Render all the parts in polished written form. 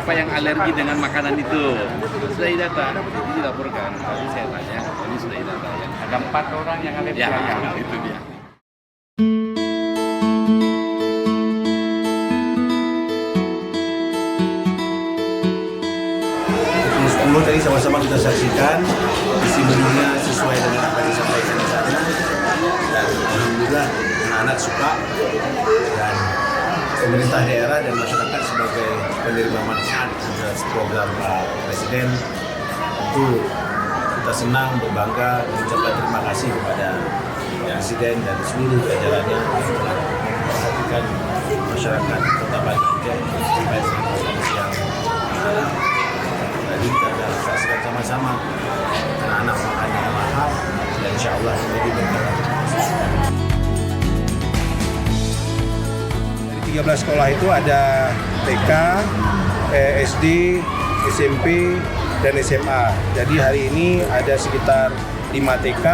siapa yang alergi dengan makanan itu. Sudah didata, jadi dilaporkan. Tadi saya tanya, ini sudah didata. Ada 4 orang yang alergi. Ya, itu dia. Tadi sama-sama kita saksikan isi menunya sesuai dengan apa yang disampaikan di sana, dan alhamdulillah anak-anak suka, dan pemerintah daerah dan masyarakat sebagai penerima manfaat atas program Pak Presiden itu kita senang, berbangga, mengucapkan terima kasih kepada Presiden dan seluruh jajarannya yang telah memperhatikan masyarakat Kota Banda Aceh terkait dengan program yang tadi kita akan saksikan sama-sama. Anak-anak makan dengan lahap dan insya Allah menjadi berkah. Dari 13 sekolah itu ada TK, SD, SMP, dan SMA. Jadi hari ini ada sekitar 5 TK,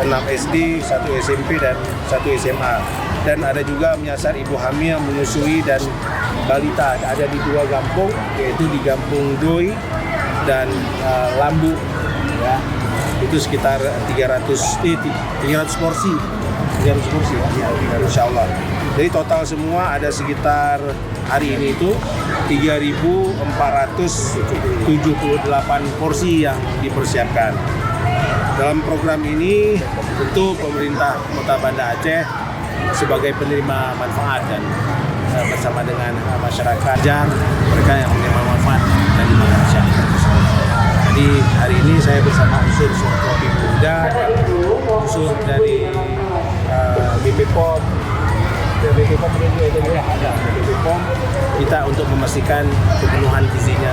6 SD, 1 SMP, dan 1 SMA. Dan ada juga menyasar ibu hamil, menyusui, dan balita. Ada di 2 kampung, yaitu di Kampung Doi dan Lambu, ya. Itu sekitar 300 porsi ya, insya Allah. Jadi total semua ada sekitar hari ini itu 3.478 porsi yang dipersiapkan. Dalam program ini tentu pemerintah Kota Banda Aceh sebagai penerima manfaat dan bersama dengan masyarakat mereka yang menerima manfaat dari masyarakat. Jadi hari ini saya bersama unsur Kopi Muda, unsur dari BPPOM, kita untuk memastikan kepenuhan gizinya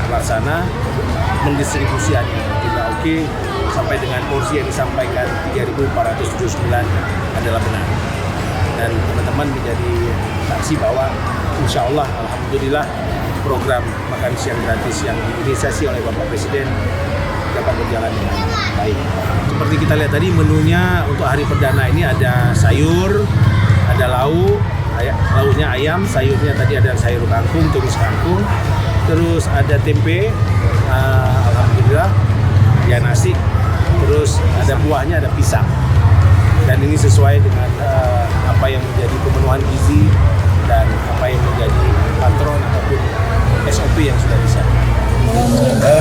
terlaksana, mendistribusiannya tidak oke, sampai dengan porsi yang disampaikan 3.479 adalah benar. Dan teman-teman menjadi saksi bahwa insya Allah, alhamdulillah, program makan siang gratis yang diinisiasi oleh Bapak Presiden dapat berjalan dengan baik. Seperti kita lihat tadi, menunya untuk hari perdana ini ada sayur, ada lauknya ayam, sayurnya tadi ada sayur kangkung, tumis kangkung, terus ada tempe, alhamdulillah, ya nasi, terus ada buahnya, ada pisang. Dan ini sesuai dengan apa yang menjadi pemenuhan gizi dan apa yang menjadi patron ataupun SOP yang sudah disiapkan.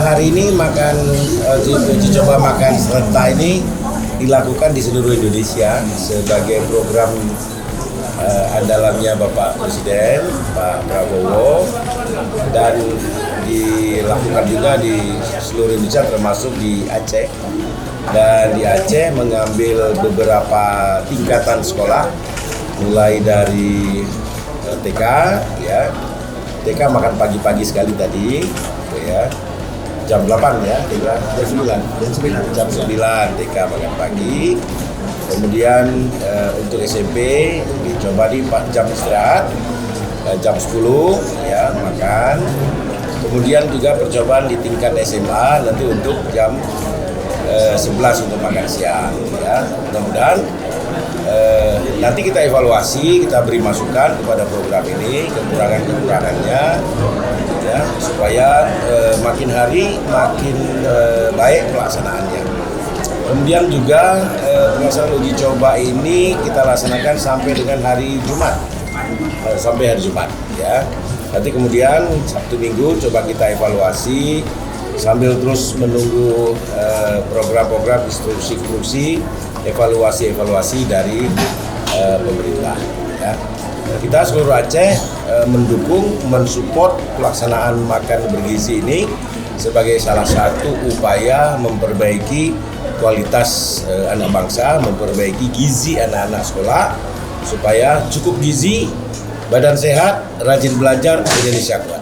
Hari ini uji coba makan serentak ini dilakukan di seluruh Indonesia sebagai program andalannya Bapak Presiden, Pak Prabowo, dan dilakukan juga di seluruh Indonesia termasuk di Aceh. Dan di Aceh mengambil beberapa tingkatan sekolah, mulai dari TK, ya, TK makan pagi-pagi sekali tadi, ya, jam 8 ya, jam 9 TK makan pagi. Kemudian untuk SMP dicoba di 4 jam istirahat, jam 10 ya makan. Kemudian juga percobaan di tingkat SMA nanti untuk jam 11 untuk makan siang, ya. Mudah-mudahan nanti kita evaluasi, kita beri masukan kepada program ini, kekurangan-kekurangannya, ya, supaya makin hari makin baik pelaksanaannya. Kemudian juga pelaksanaan uji coba ini kita laksanakan sampai dengan hari Jumat, ya. Nanti kemudian Sabtu Minggu coba kita evaluasi sambil terus menunggu program-program instruksi-instruksi, evaluasi dari pemerintah. Ya. Kita seluruh Aceh mendukung, mensupport pelaksanaan makan bergizi ini sebagai salah satu upaya memperbaiki kualitas anak bangsa, memperbaiki gizi anak-anak sekolah supaya cukup gizi, badan sehat, rajin belajar, Indonesia kuat.